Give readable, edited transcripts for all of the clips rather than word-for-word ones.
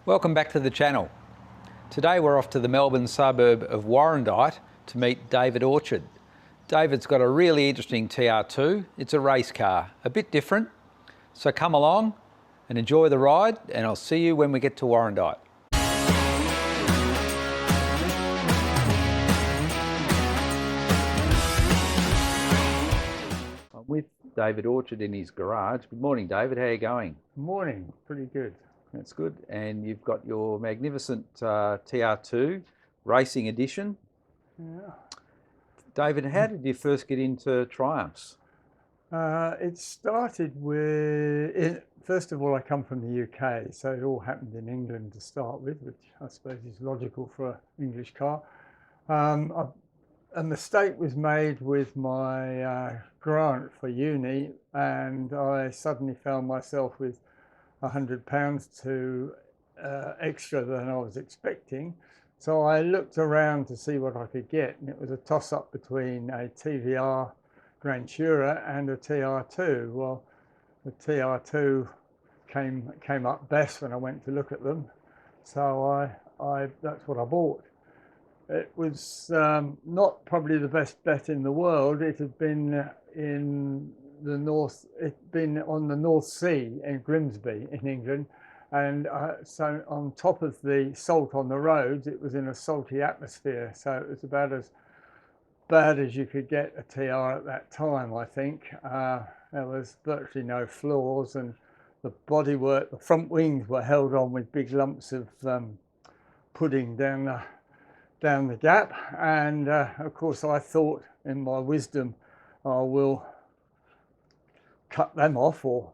Welcome back to the channel. Today we're off to the Melbourne suburb of Warrandyte to meet David Orchard. David's got a really interesting TR2. It's a race car, a bit different. So come along and enjoy the ride, and I'll see you when we get to Warrandyte. I'm with David Orchard in his garage. Good morning, David. How are you going? Morning, pretty good. That's good. And you've got your magnificent TR2 Racing Edition. Yeah. David, how did you first get into Triumphs? It started with, first of all, I come from the UK, so it all happened in England to start with, which I suppose is logical for an English car. A mistake was made with my grant for uni, and I suddenly found myself with £100 to extra than I was expecting. So I looked around to see what I could get, and it was a toss-up between a TVR Grand Tourer and a TR2. Well, the TR2 came up best when I went to look at them, so that's what I bought. It was not probably the best bet in the world. It had been in the north, it'd been on the North Sea in Grimsby in England, and so on top of the salt on the roads, it was in a salty atmosphere, so it was about as bad as you could get a TR at that time, I think. There was virtually no floors, and the bodywork, the front wings were held on with big lumps of pudding down the gap, and of course I thought in my wisdom I will cut them off or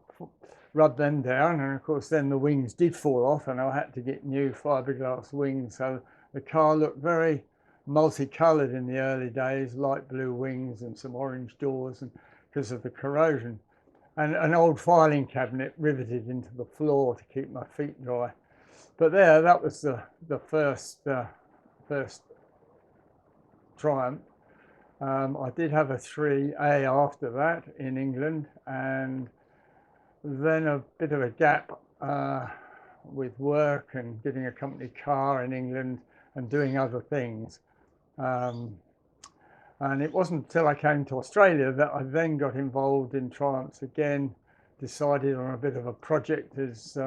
rub them down, and of course then the wings did fall off and I had to get new fiberglass wings. So the car looked very multicolored in the early days, light blue wings and some orange doors, and because of the corrosion, and an old filing cabinet riveted into the floor to keep my feet dry. But that was the first Triumph. I did have a 3A after that in England, and then a bit of a gap with work and getting a company car in England and doing other things. And it wasn't until I came to Australia that I then got involved in Triumphs again, decided on a bit of a project as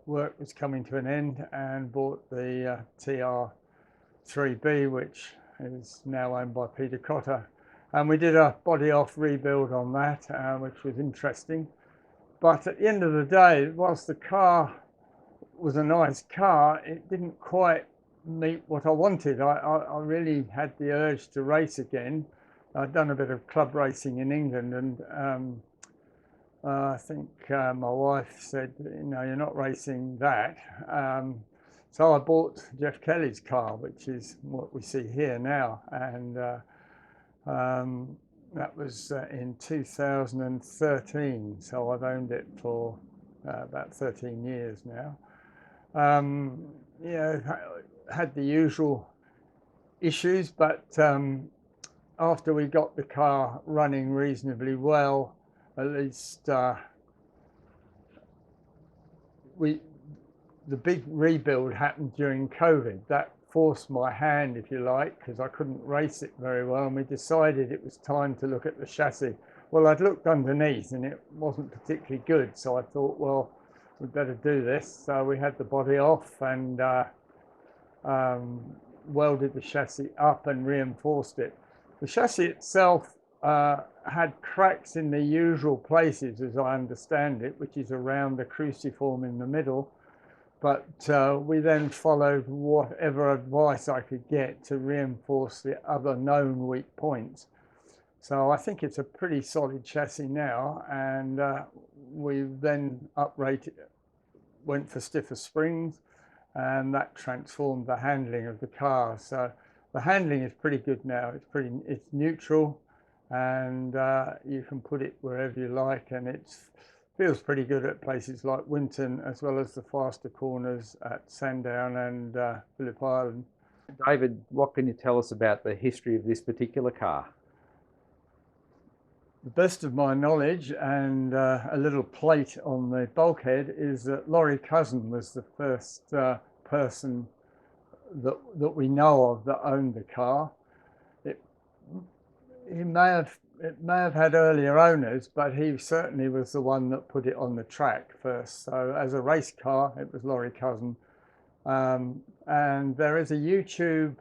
work was coming to an end, and bought the TR3B, which is now owned by Peter Cotter, and we did a body off rebuild on that, which was interesting. But at the end of the day, whilst the car was a nice car, it didn't quite meet what I wanted. I really had the urge to race again. I'd done a bit of club racing in England, and I think my wife said, you know, you're not racing that. So I bought Jeff Kelly's car, which is what we see here now, and that was in 2013. So I've owned it for about 13 years now. Yeah, had the usual issues, but after we got the car running reasonably well, at least the big rebuild happened during COVID. That forced my hand, if you like, because I couldn't race it very well, and we decided it was time to look at the chassis. Well, I'd looked underneath and it wasn't particularly good, so I thought, well, we'd better do this. So we had the body off and welded the chassis up and reinforced it. The chassis itself had cracks in the usual places, as I understand it, which is around the cruciform in the middle. But we then followed whatever advice I could get to reinforce the other known weak points. So I think it's a pretty solid chassis now, and we then uprated, went for stiffer springs, and that transformed the handling of the car. So the handling is pretty good now. It's neutral, and you can put it wherever you like, and it feels pretty good at places like Winton, as well as the faster corners at Sandown and Phillip Island. David, what can you tell us about the history of this particular car? the best of my knowledge, and a little plate on the bulkhead, is that Laurie Cousin was the first person that we know of that owned the car. It, it may have had earlier owners, but he certainly was the one that put it on the track first. So as a race car, it was Laurie Cousin. And there is a YouTube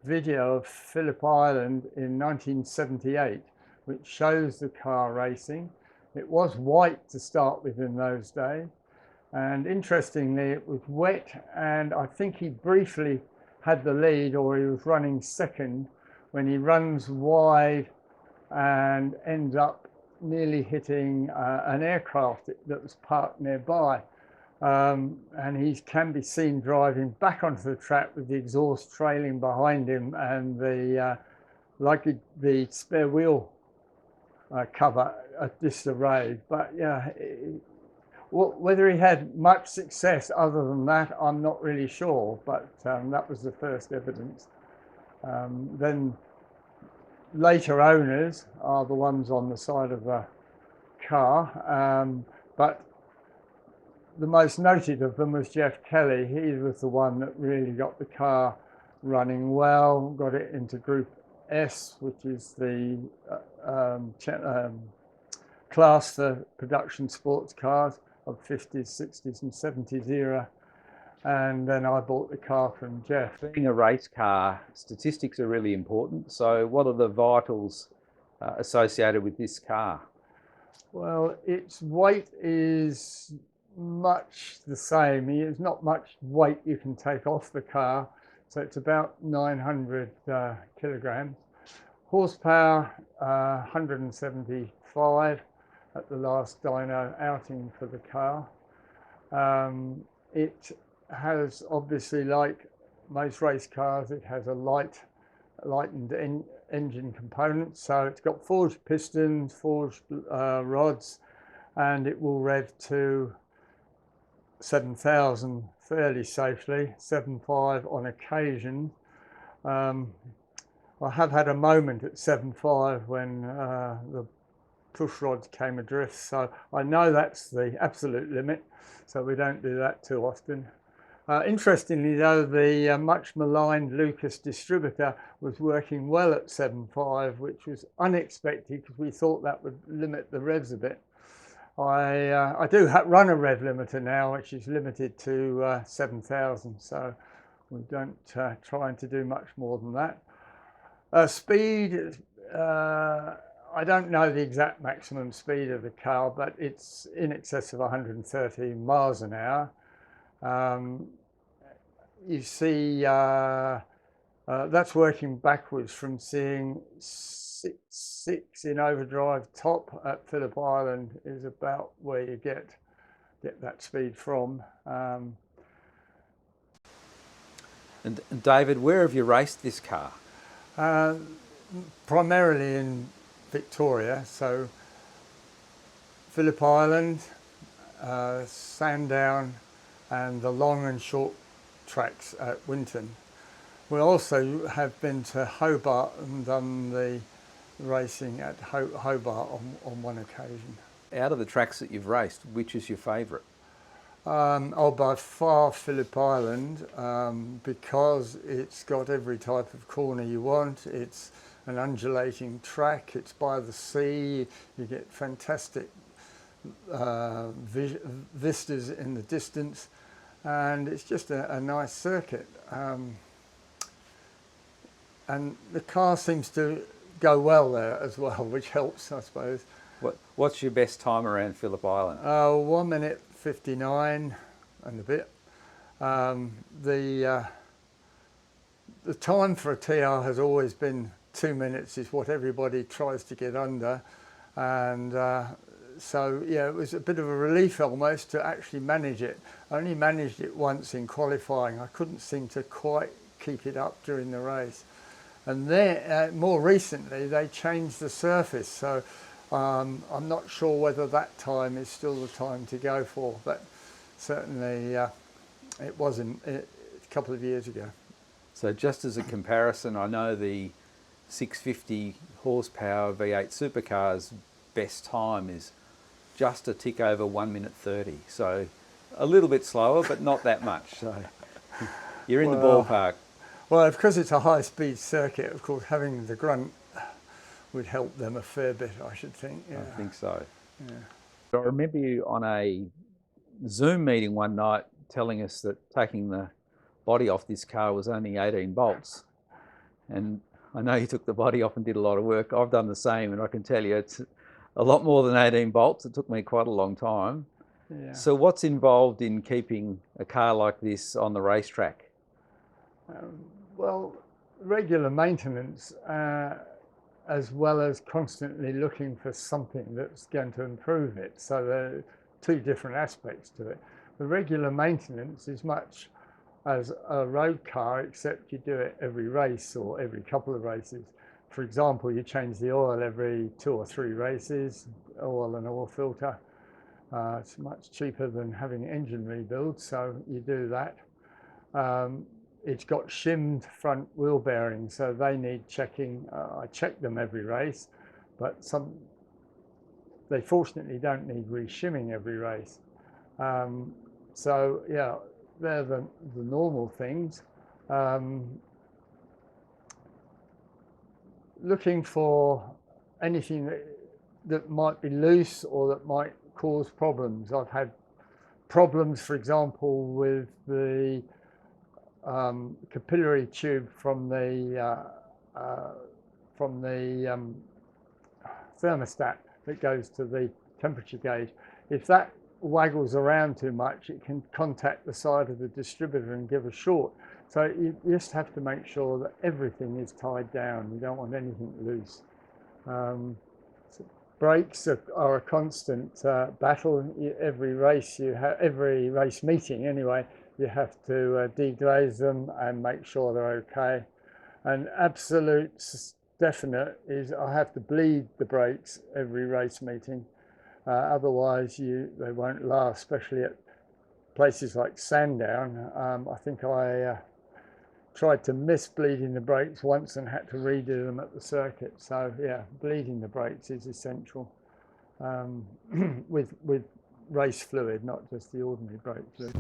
video of Phillip Island in 1978, which shows the car racing. It was white to start with in those days. And interestingly, it was wet, and I think he briefly had the lead, or he was running second, when he runs wide and ends up nearly hitting an aircraft that was parked nearby. And he can be seen driving back onto the track with the exhaust trailing behind him, and the spare wheel cover disarrayed. But yeah, whether he had much success other than that, I'm not really sure. But that was the first evidence. Then later owners are the ones on the side of the car, but the most noted of them was Jeff Kelly. He was the one that really got the car running well, got it into Group S, which is the class for production sports cars of 50s, 60s and 70s era. And then I bought the car from Jeff. Being a race car, statistics are really important. So what are the vitals associated with this car? Well, its weight is much the same. There's not much weight you can take off the car, so it's about 900 kilograms. Horsepower 175 at the last dyno outing for the car. It has, obviously, like most race cars, it has a lightened engine component, so it's got forged pistons, forged rods, and it will rev to 7,000 fairly safely, 7.5 on occasion. I have had a moment at 7.5 when the push rods came adrift, so I know that's the absolute limit, so we don't do that too often. Interestingly though, the much maligned Lucas distributor was working well at 7.5, which was unexpected because we thought that would limit the revs a bit. I do run a rev limiter now, which is limited to 7,000, so we don't try to do much more than that. Speed, I don't know the exact maximum speed of the car, but it's in excess of 130 miles an hour. You see, that's working backwards from seeing 6 in overdrive top at Phillip Island is about where you get that speed from. And David, where have you raced this car? Primarily in Victoria, so Phillip Island, Sandown, and the long and short tracks at Winton. We also have been to Hobart and done the racing at Hobart on one occasion. Out of the tracks that you've raced, which is your favourite? By far Phillip Island, because it's got every type of corner you want. It's an undulating track, it's by the sea, you get fantastic vistas in the distance, and it's just a nice circuit. And the car seems to go well there as well, which helps, I suppose. What's your best time around Phillip Island? 1 minute 59 and a bit. The time for a TR has always been 2 minutes, is what everybody tries to get under, and so yeah, it was a bit of a relief almost to actually manage it. I only managed it once in qualifying. I couldn't seem to quite keep it up during the race, and then more recently they changed the surface, so I'm not sure whether that time is still the time to go for, but certainly it wasn't a couple of years ago. So just as a comparison, I know the 650 horsepower V8 supercars best time is just a tick over 1:30. So a little bit slower, but not that much. So you're in the ballpark. Well, because it's a high-speed circuit, of course, having the grunt would help them a fair bit, I should think. Yeah. I think so. Yeah. I remember you on a Zoom meeting one night telling us that taking the body off this car was only 18 bolts. And I know you took the body off and did a lot of work. I've done the same, and I can tell you it's a lot more than 18 bolts. It took me quite a long time. Yeah. So what's involved in keeping a car like this on the racetrack? Well, regular maintenance, as well as constantly looking for something that's going to improve it. So there are two different aspects to it. The regular maintenance is much as a road car, except you do it every race or every couple of races. For example, you change the oil every 2 or 3 races, oil and oil filter. It's much cheaper than having engine rebuild, so you do that. It's got shimmed front wheel bearings, so they need checking. I check them every race, but they fortunately don't need re-shimming every race. So yeah, they're the normal things. Looking for anything that might be loose or that might cause problems. I've had problems, for example, with the capillary tube from the thermostat that goes to the temperature gauge. If that waggles around too much, it can contact the side of the distributor and give a short. So you just have to make sure that everything is tied down. You don't want anything loose. Brakes are a constant battle. Every race every race meeting anyway, you have to deglaze them and make sure they're okay. And absolute definite is I have to bleed the brakes every race meeting. Otherwise they won't last, especially at places like Sandown. I think I tried to miss bleeding the brakes once and had to redo them at the circuit. So yeah, bleeding the brakes is essential with race fluid, not just the ordinary brake fluid.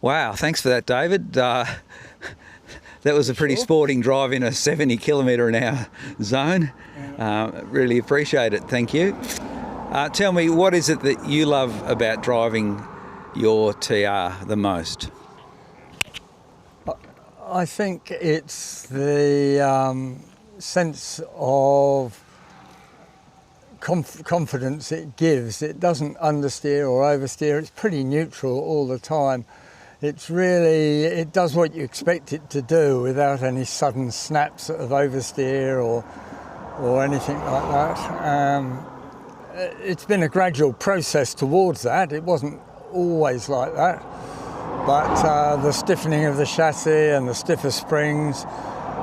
Wow, thanks for that, David. That was a pretty sporting drive in a 70 km/h zone. Really appreciate it, thank you. Tell me, what is it that you love about driving your TR the most? I think it's the sense of confidence it gives. It doesn't understeer or oversteer. It's pretty neutral all the time. It's really, it does what you expect it to do without any sudden snaps of oversteer or anything like that. It's been a gradual process towards that. It wasn't always like that, but the stiffening of the chassis and the stiffer springs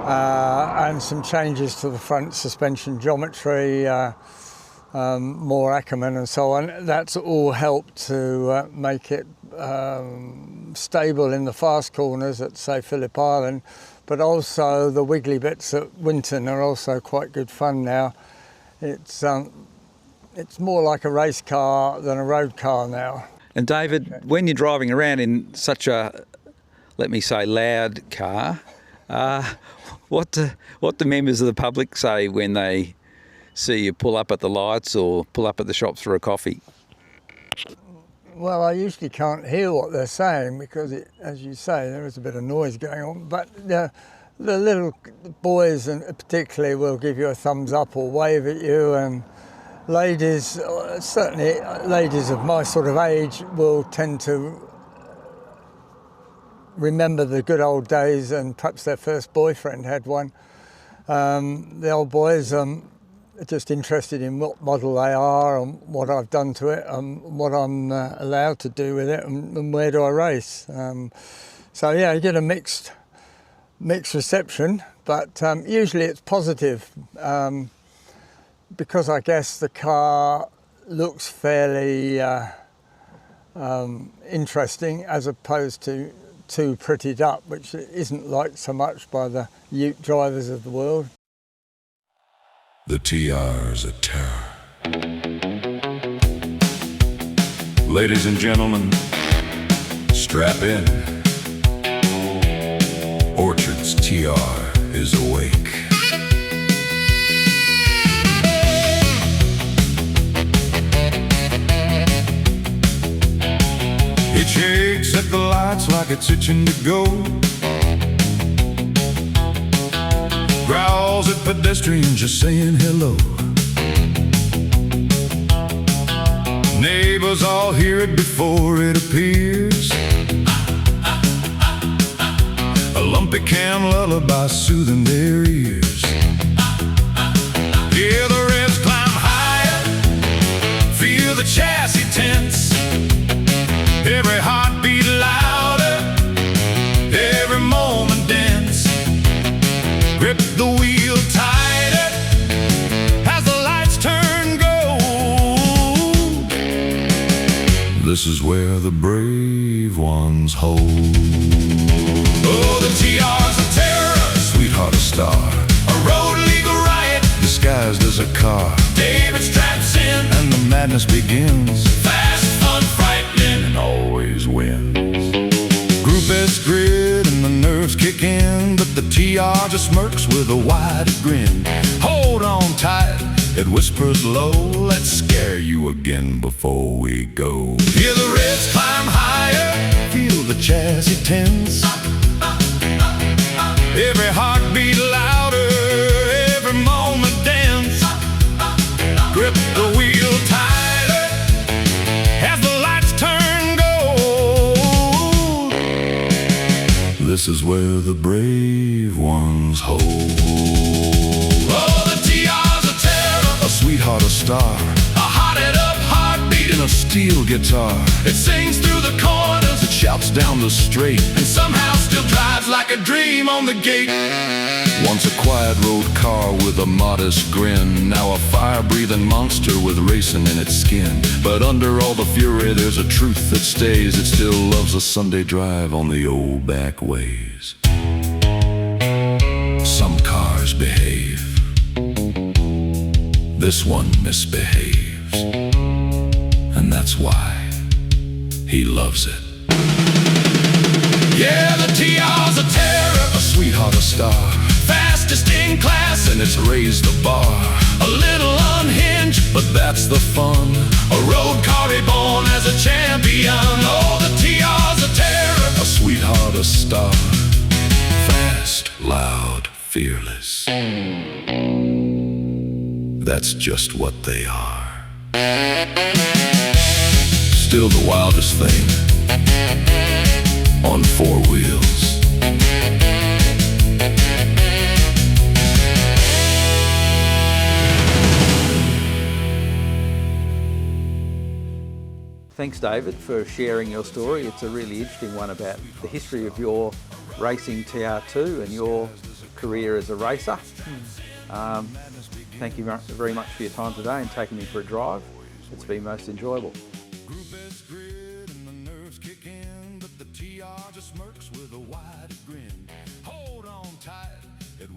and some changes to the front suspension geometry, more accompany and so on, that's all helped to make it stable in the fast corners at, say, Phillip Island, but also the wiggly bits at Winton are also quite good fun now. It's more like a race car than a road car now. And David, when you're driving around in such a, let me say, loud car, what do members of the public say when they see you pull up at the lights or pull up at the shops for a coffee? Well, I usually can't hear what they're saying because, as you say, there is a bit of noise going on. But the little boys, and particularly, will give you a thumbs up or wave at you, and ladies, certainly ladies of my sort of age, will tend to remember the good old days, and perhaps their first boyfriend had one. The old boys are just interested in what model they are and what I've done to it and what I'm allowed to do with it and where do I race. So yeah, you get a mixed reception, but usually it's positive because I guess the car looks fairly interesting as opposed to too prettied up, which isn't liked so much by the ute drivers of the world. The TR's a terror. Ladies and gentlemen, strap in. Orchard's TR is awake. It shakes at the lights like it's itching to go. Growls at pedestrians just saying hello. Neighbors all hear it before it appears. A lumpy cam lullaby soothing their ears. Hear the revs climb higher, feel the chassis tense. Every heartbeat louder, every moment dense. Grip the wheel tighter as the lights turn gold. This is where the brave ones hold. Oh, the TR's a terror, sweetheart, a star, a road legal riot disguised as a car. David straps in and the madness begins. Fast, fun, frightening, and always wins. Group S grid and the nerves kick in, but the TR just smirks with a wide grin. Hold on tight, it whispers low, let's scare you again before we go. Hear the revs climb higher, feel the chassis tense. Every heartbeat louder, every moment dense. Grip the wheel tighter as the lights turn gold. This is where the brave ones hold. Oh, the TR's a terror, a sweetheart, a star, a hearted up heartbeat in a steel guitar. It sings through the corners, it shouts down the straight, and somehow still drives like a dream on the gate. Once a quiet road car with a modest grin, now a fire-breathing monster with racing in its skin. But under all the fury there's a truth that stays. It still loves a Sunday drive on the old back ways. Some cars behave, this one misbehaves, and that's why he loves it. Yeah, the TR's a terror, a sweetheart, a star, fastest in class and it's raised the bar. A little unhinged, but that's the fun. A road car reborn as a champion. Oh, the TR's a terror, a sweetheart, a star, fast that's just what they are. Still the wildest thing on four wheels. Thanks, David, for sharing your story. It's a really interesting one about the history of your racing TR2 and your career as a racer. Thank you very much for your time today and taking me for a drive. It's been most enjoyable.